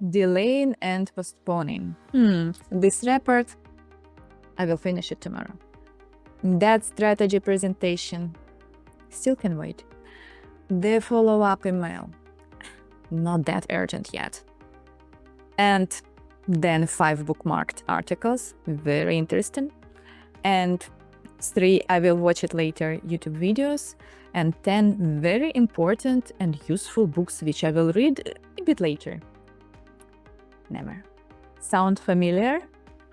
delaying and postponing. This report, I will finish it tomorrow. That strategy presentation, still can wait. The follow-up email, not that urgent yet. And then 5 bookmarked articles, very interesting. And 3, I will watch it later, YouTube videos. And 10 very important and useful books which I will read a bit later. Never. Sound familiar?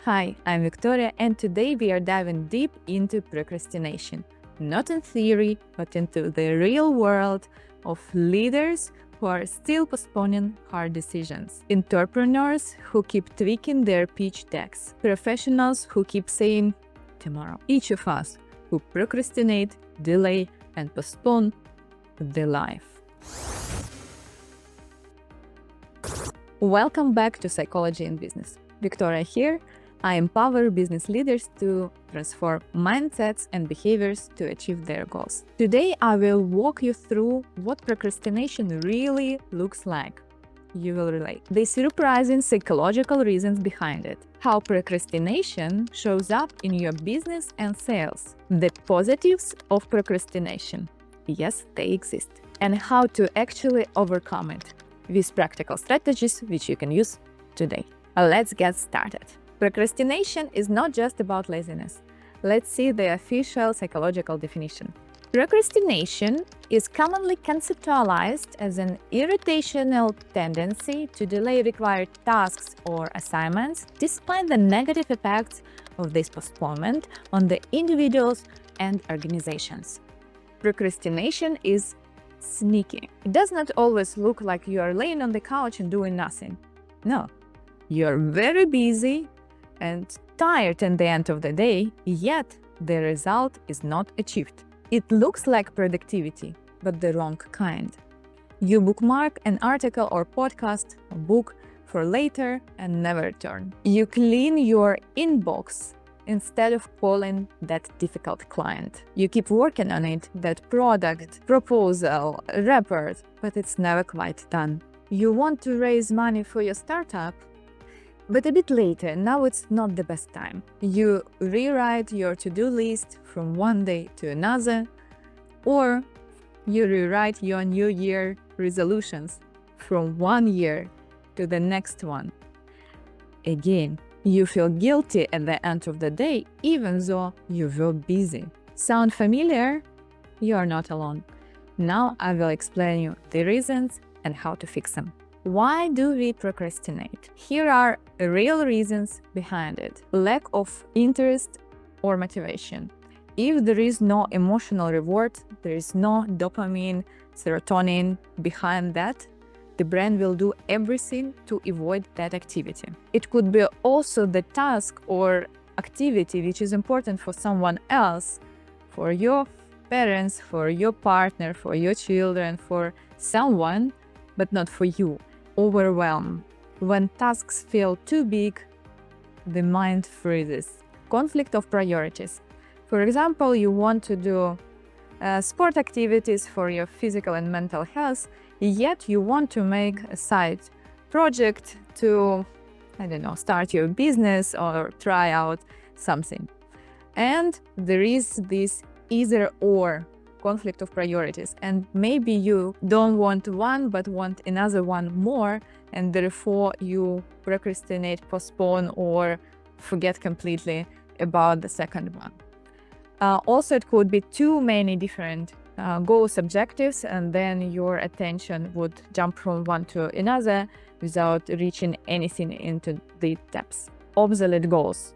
Hi, I'm Victoria, and today we are diving deep into procrastination. Not in theory, but into the real world of leaders who are still postponing hard decisions, entrepreneurs who keep tweaking their pitch decks, professionals who keep saying tomorrow. Each of us who procrastinate, delay, and postpone their life. Welcome back to Psychology in Business. Victoria here. I empower business leaders to transform mindsets and behaviors to achieve their goals. Today, I will walk you through what procrastination really looks like. You will relate. The surprising psychological reasons behind it. How procrastination shows up in your business and sales. The positives of procrastination. Yes, they exist. And how to actually overcome it with practical strategies which you can use today. Let's get started. Procrastination is not just about laziness. Let's see the official psychological definition. Procrastination is commonly conceptualized as an irrational tendency to delay required tasks or assignments despite the negative effects of this postponement on the individuals and organizations. Procrastination is sneaky. It does not always look like you are laying on the couch and doing nothing. No, you are very busy and tired at the end of the day, yet the result is not achieved. It looks like productivity, but the wrong kind. You bookmark an article or podcast or book for later and never return. You clean your inbox instead of calling that difficult client. You keep working on it, that product, proposal, report, but it's never quite done. You want to raise money for your startup, but a bit later, now it's not the best time. You rewrite your to-do list from one day to another, or you rewrite your New Year resolutions from one year to the next one. Again, you feel guilty at the end of the day, even though you were busy. Sound familiar? You are not alone. Now I will explain you the reasons and how to fix them. Why do we procrastinate? Here are real reasons behind it. Lack of interest or motivation. If there is no emotional reward, there is no dopamine, serotonin behind that, the brain will do everything to avoid that activity. It could be also the task or activity which is important for someone else, for your parents, for your partner, for your children, for someone, but not for you. Overwhelm. When tasks feel too big, the mind freezes. Conflict of priorities. For example, you want to do sport activities for your physical and mental health, yet you want to make a side project to, start your business or try out something. And there is this either-or conflict of priorities, and maybe you don't want one but want another one more, and therefore you procrastinate, postpone, or forget completely about the second one. Also, it could be too many different goals, objectives, and then your attention would jump from one to another without reaching anything into the depths. Obsolete goals.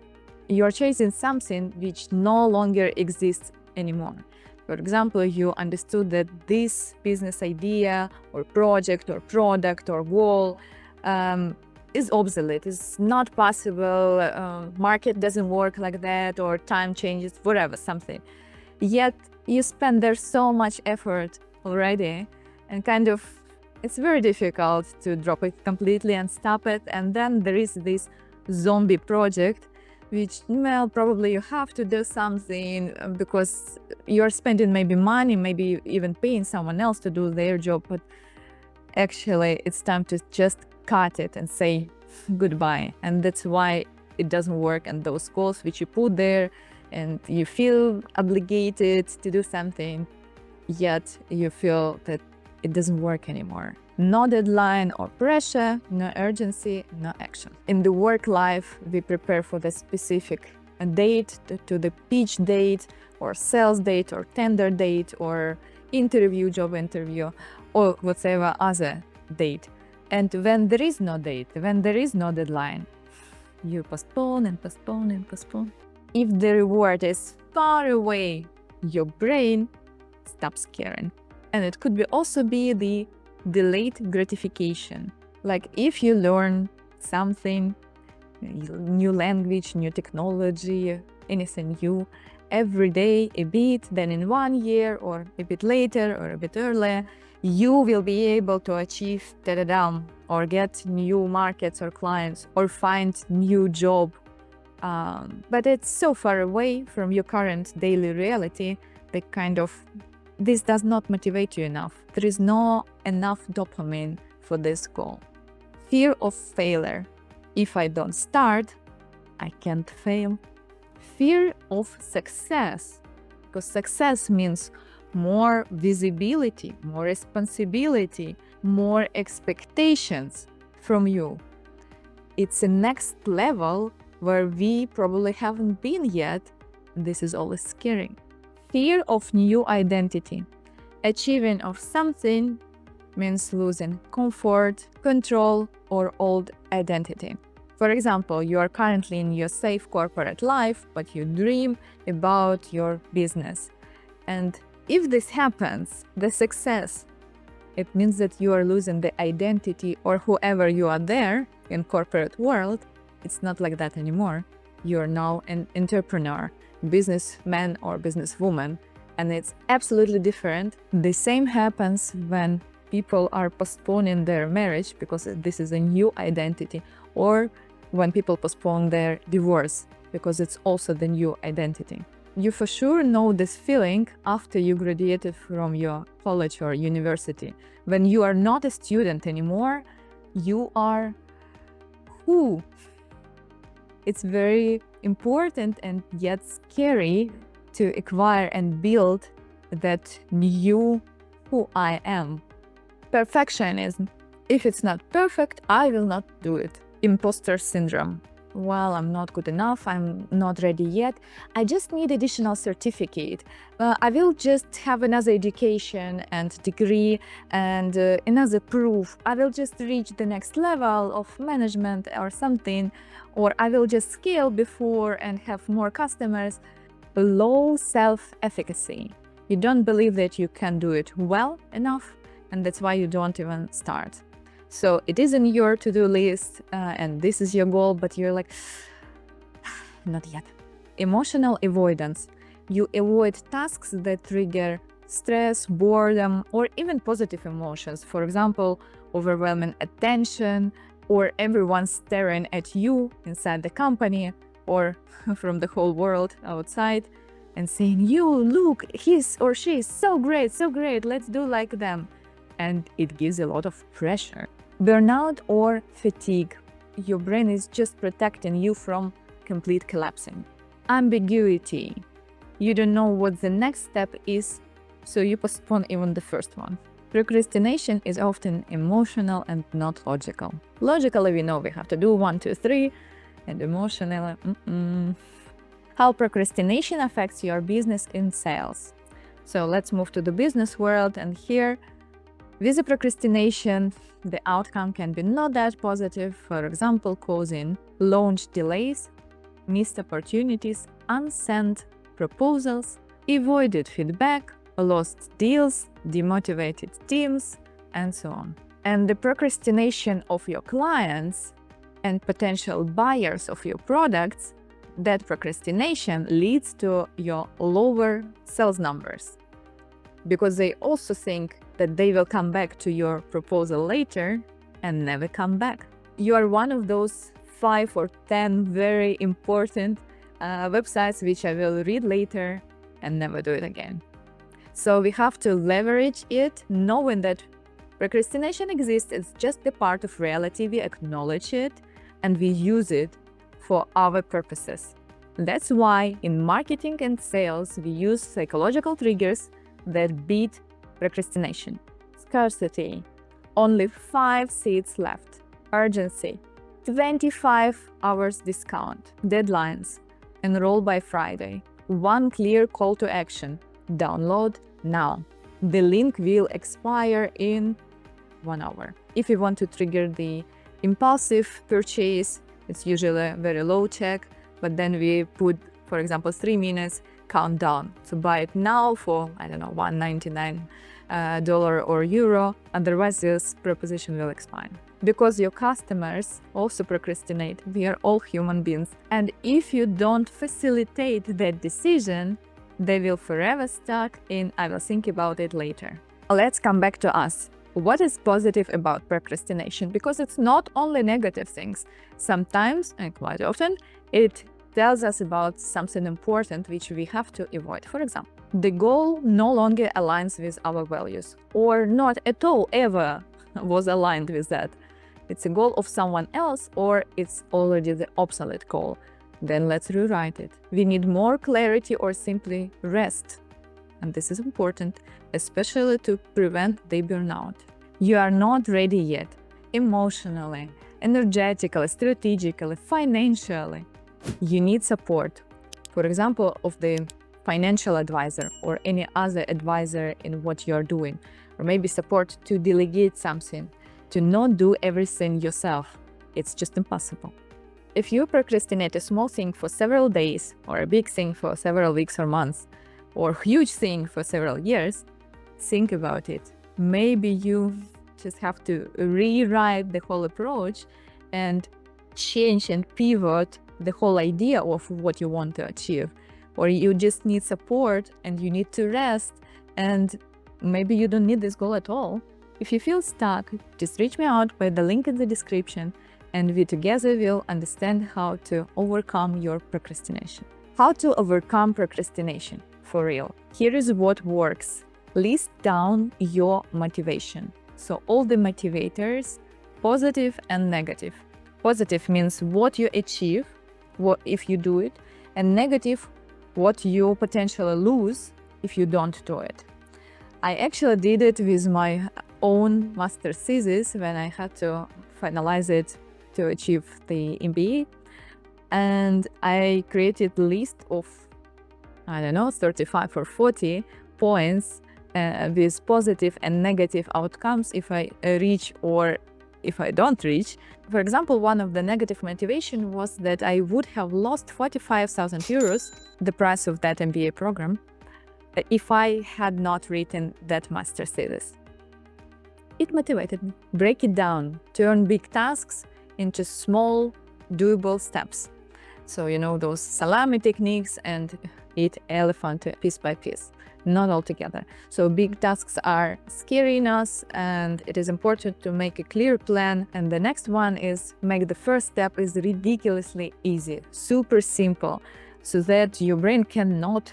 You're chasing something which no longer exists anymore. For example, you understood that this business idea or project or product or goal is obsolete, is not possible, market doesn't work like that, or time changes, whatever, something. Yet you spend there so much effort already, and it's very difficult to drop it completely and stop it. And then there is this zombie project which, probably you have to do something because you're spending maybe money, maybe even paying someone else to do their job, but actually it's time to just cut it and say goodbye. And that's why it doesn't work. And those goals which you put there and you feel obligated to do something, yet you feel that it doesn't work anymore. No deadline or pressure, no urgency, no action. In the work life, we prepare for the specific date, to the pitch date or sales date or tender date or interview, job interview, or whatever other date. And when there is no date, when there is no deadline, you postpone and postpone and postpone. If the reward is far away, your brain stops caring. And it could also be the delayed gratification. Like if you learn something, new language, new technology, anything new, every day a bit, then in 1 year or a bit later or a bit earlier, you will be able to achieve da-da-da, or get new markets or clients or find new job. But it's so far away from your current daily reality that this does not motivate you enough. There is no enough dopamine for this goal. Fear of failure. If I don't start, I can't fail. Fear of success, because success means more visibility, more responsibility, more expectations from you. It's a next level where we probably haven't been yet. This is always scary. Fear of new identity. Achieving of something means losing comfort, control, or old identity. For example, you are currently in your safe corporate life, but you dream about your business. And if this happens, the success, it means that you are losing the identity or whoever you are there in corporate world. It's not like that anymore. You're now an entrepreneur, businessman or businesswoman, and it's absolutely different. The same happens when people are postponing their marriage because this is a new identity, or when people postpone their divorce because it's also the new identity. You for sure know this feeling after you graduated from your college or university. When you are not a student anymore, you are who? It's very important and yet scary to acquire and build that new who I am. Perfectionism. If it's not perfect, I will not do it. Imposter syndrome. Well, I'm not good enough, I'm not ready yet, I just need additional certificate. I will just have another education and degree and another proof. I will just reach the next level of management or something, or I will just scale before and have more customers. Low self-efficacy. You don't believe that you can do it well enough, and that's why you don't even start. So it is in your to-do list and this is your goal, but you're like, not yet. Emotional avoidance. You avoid tasks that trigger stress, boredom, or even positive emotions. For example, overwhelming attention, or everyone staring at you inside the company or from the whole world outside and saying, you, look, he's or she is so great, let's do like them. And it gives a lot of pressure. Burnout or fatigue. Your brain is just protecting you from complete collapsing. Ambiguity. You don't know what the next step is, so you postpone even the first one. Procrastination is often emotional and not logical. Logically, we know we have to do 1, 2, 3, and emotionally, How procrastination affects your business in sales. So let's move to the business world, and here, with the procrastination, the outcome can be not that positive, for example, causing launch delays, missed opportunities, unsent proposals, avoided feedback, lost deals, demotivated teams, and so on. And the procrastination of your clients and potential buyers of your products, that procrastination leads to your lower sales numbers, because they also think that they will come back to your proposal later and never come back. You are one of those 5 or 10 very important websites which I will read later and never do it again. So we have to leverage it, knowing that Procrastination exists, it's just a part of reality. We acknowledge it and we use it for our purposes. That's why in marketing and sales, we use psychological triggers that beat procrastination. Scarcity, only 5 seats left. Urgency, 25 hours discount. Deadlines, enroll by Friday. One clear call to action, download now. The link will expire in 1 hour. If you want to trigger the impulsive purchase, it's usually a very low check, but then we put, for example, 3 minutes countdown. So buy it now for, I don't know, $1.99 or euro, otherwise this proposition will expire. Because your customers also procrastinate, we are all human beings. And if you don't facilitate that decision, they will forever stuck in I will think about it later. Let's come back to us. What is positive about procrastination? Because it's not only negative things. Sometimes, and quite often, it tells us about something important which we have to avoid. For example, the goal no longer aligns with our values, or not at all ever was aligned with that. It's a goal of someone else, or it's already the obsolete goal. Then let's rewrite it. We need more clarity or simply rest. And this is important, especially to prevent the burnout. You are not ready yet, emotionally, energetically, strategically, financially. You need support, for example, of the financial advisor or any other advisor in what you're doing, or maybe support to delegate something, to not do everything yourself. It's just impossible. If you procrastinate a small thing for several days, or a big thing for several weeks or months, or a huge thing for several years, think about it. Maybe you just have to rewrite the whole approach and change and pivot the whole idea of what you want to achieve. Or you just need support and you need to rest, and maybe you don't need this goal at all. If you feel stuck, just reach me out by the link in the description, and we together will understand how to overcome your procrastination. How to overcome procrastination for real. Here is what works. List down your motivation. So all the motivators, positive and negative. Positive means what you achieve, what if you do it, and negative, what you potentially lose if you don't do it. I actually did it with my own master thesis when I had to finalize it to achieve the MBA, and I created a list of, I don't know, 35 or 40 points with positive and negative outcomes if I reach or if I don't reach. For example, one of the negative motivation was that I would have lost 45,000 euros, the price of that MBA program, if I had not written that master thesis. It motivated me. Break it down, turn big tasks into small, doable steps. So, you know, those salami techniques, and eat elephant piece by piece, not all together. So big tasks are scaring us, and it is important to make a clear plan. And the next one is make the first step is ridiculously easy, super simple, so that your brain cannot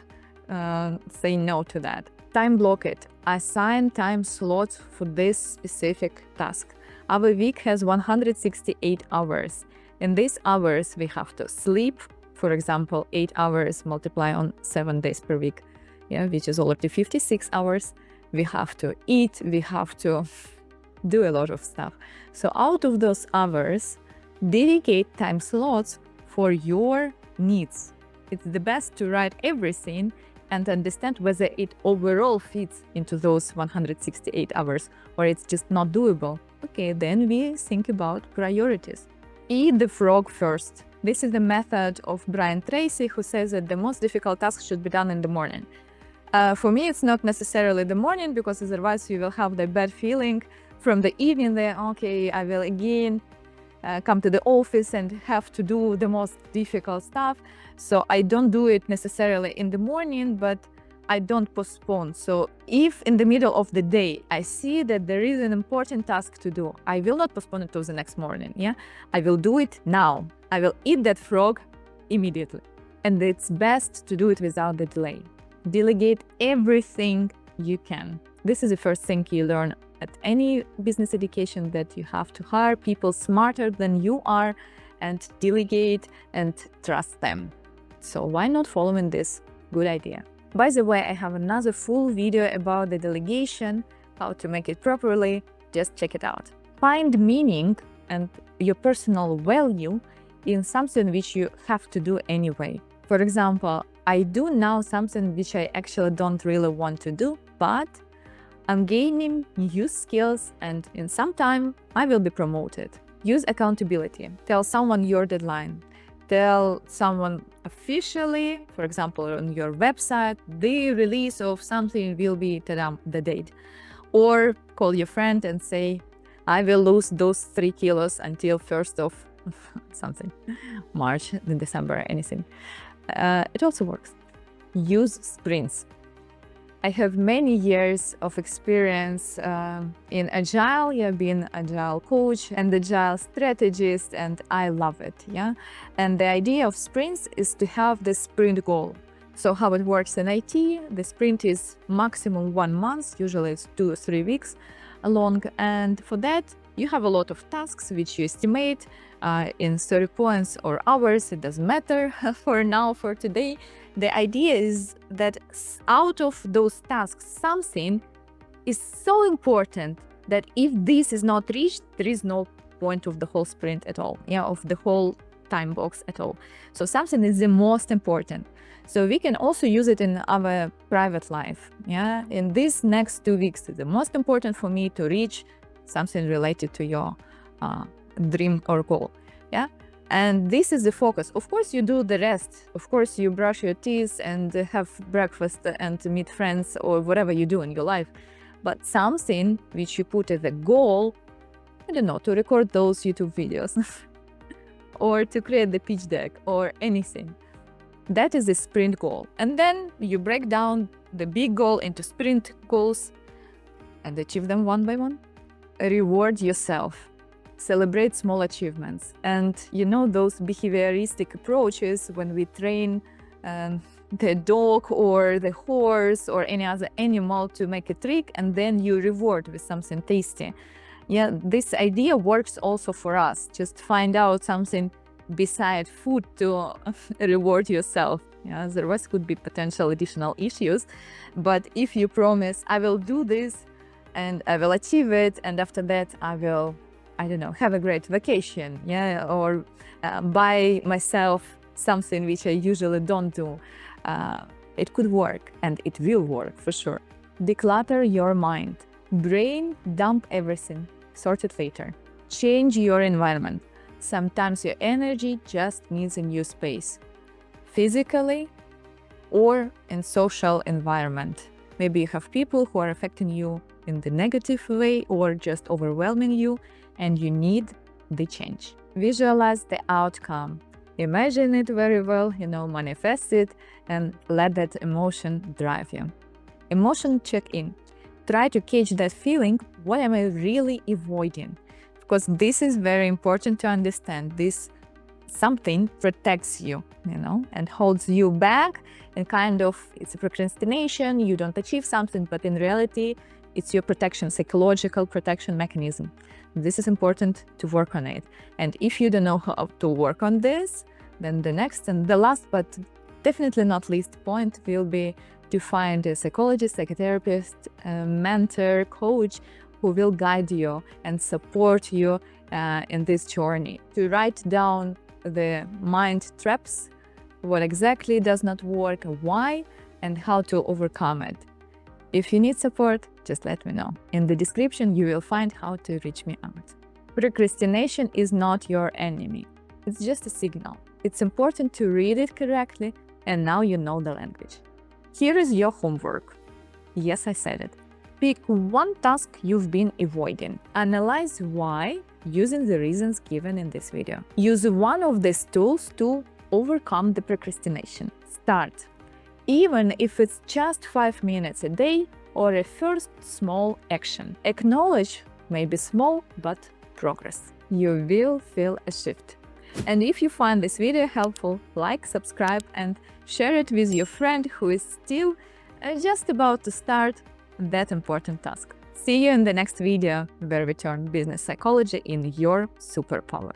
say no to that. Time block it. Assign time slots for this specific task. Our week has 168 hours. In these hours, we have to sleep, for example, 8 hours multiply on 7 days per week, which is already 56 hours. We have to eat, we have to do a lot of stuff. So out of those hours, dedicate time slots for your needs. It's the best to write everything and understand whether it overall fits into those 168 hours or it's just not doable. Okay, then we think about priorities. Eat the frog first. This is the method of Brian Tracy, who says that the most difficult tasks should be done in the morning. For me, it's not necessarily the morning, because otherwise you will have the bad feeling from the evening there, okay, I will again come to the office and have to do the most difficult stuff. So I don't do it necessarily in the morning, but I don't postpone. So if in the middle of the day I see that there is an important task to do, I will not postpone it to the next morning. I will do it now. I will eat that frog immediately. And it's best to do it without the delay. Delegate everything you can. This is the first thing you learn at any business education that you have to hire people smarter than you are and delegate and trust them. So why not following this good idea? By the way, I have another full video about the delegation, how to make it properly. Just check it out. Find meaning and your personal value in something which you have to do anyway. For example, I do now something which I actually don't really want to do, but I'm gaining new skills and in some time I will be promoted. Use accountability. Tell someone your deadline. Tell someone officially, for example, on your website, the release of something will be the date. Or call your friend and say, I will lose those 3 kilos until 1st of something, March, December, anything. It also works. Use sprints. I have many years of experience in Agile. I've been Agile coach and Agile strategist, and I love it. Yeah, and the idea of sprints is to have the sprint goal. So how it works in IT, the sprint is maximum 1 month. Usually it's 2 or 3 weeks long, and for that you have a lot of tasks which you estimate in 30 points or hours. It doesn't matter for now, for today. The idea is that out of those tasks, something is so important that if this is not reached, there is no point of the whole sprint at all, of the whole time box at all. So something is the most important. So we can also use it in our private life. In these next 2 weeks, it's the most important for me to reach something related to your dream or goal. And this is the focus. Of course, you do the rest. Of course, you brush your teeth and have breakfast and meet friends or whatever you do in your life. But something which you put as a goal, I don't know, to record those YouTube videos or to create the pitch deck or anything. That is the sprint goal. And then you break down the big goal into sprint goals and achieve them one by one. Reward yourself. Celebrate small achievements. And those behavioristic approaches when we train the dog or the horse or any other animal to make a trick and then you reward with something tasty. This idea works also for us. Just find out something beside food to reward yourself. Otherwise could be potential additional issues. But if you promise, I will do this and I will achieve it, and after that I will, I don't know, have a great vacation, or buy myself something which I usually don't do. It could work, and it will work for sure. Declutter your mind. Brain dump everything, sort it later. Change your environment. Sometimes your energy just needs a new space, physically or in social environment. Maybe you have people who are affecting you in the negative way or just overwhelming you, and you need the change. Visualize the outcome. Imagine it very well, manifest it, and let that emotion drive you. Emotion check-in. Try to catch that feeling. What am I really avoiding? Because this is very important to understand. This something protects you, and holds you back, and it's a procrastination. You don't achieve something, but in reality, it's your protection, psychological protection mechanism. This is important to work on it. And if you don't know how to work on this, then the next and the last, but definitely not least point will be to find a psychologist, psychotherapist, a mentor, coach who will guide you and support you in this journey. To write down the mind traps, what exactly does not work, why, and how to overcome it. If you need support, just let me know. In the description, you will find how to reach me out. Procrastination is not your enemy. It's just a signal. It's important to read it correctly, and now you know the language. Here is your homework. Yes, I said it. Pick one task you've been avoiding. Analyze why using the reasons given in this video. Use one of these tools to overcome the procrastination. Start. Even if it's just 5 minutes a day or a first small action. Acknowledge, maybe small, but progress. You will feel a shift. And if you find this video helpful, like, subscribe, and share it with your friend who is still just about to start that important task. See you in the next video where we turn business psychology in your superpower.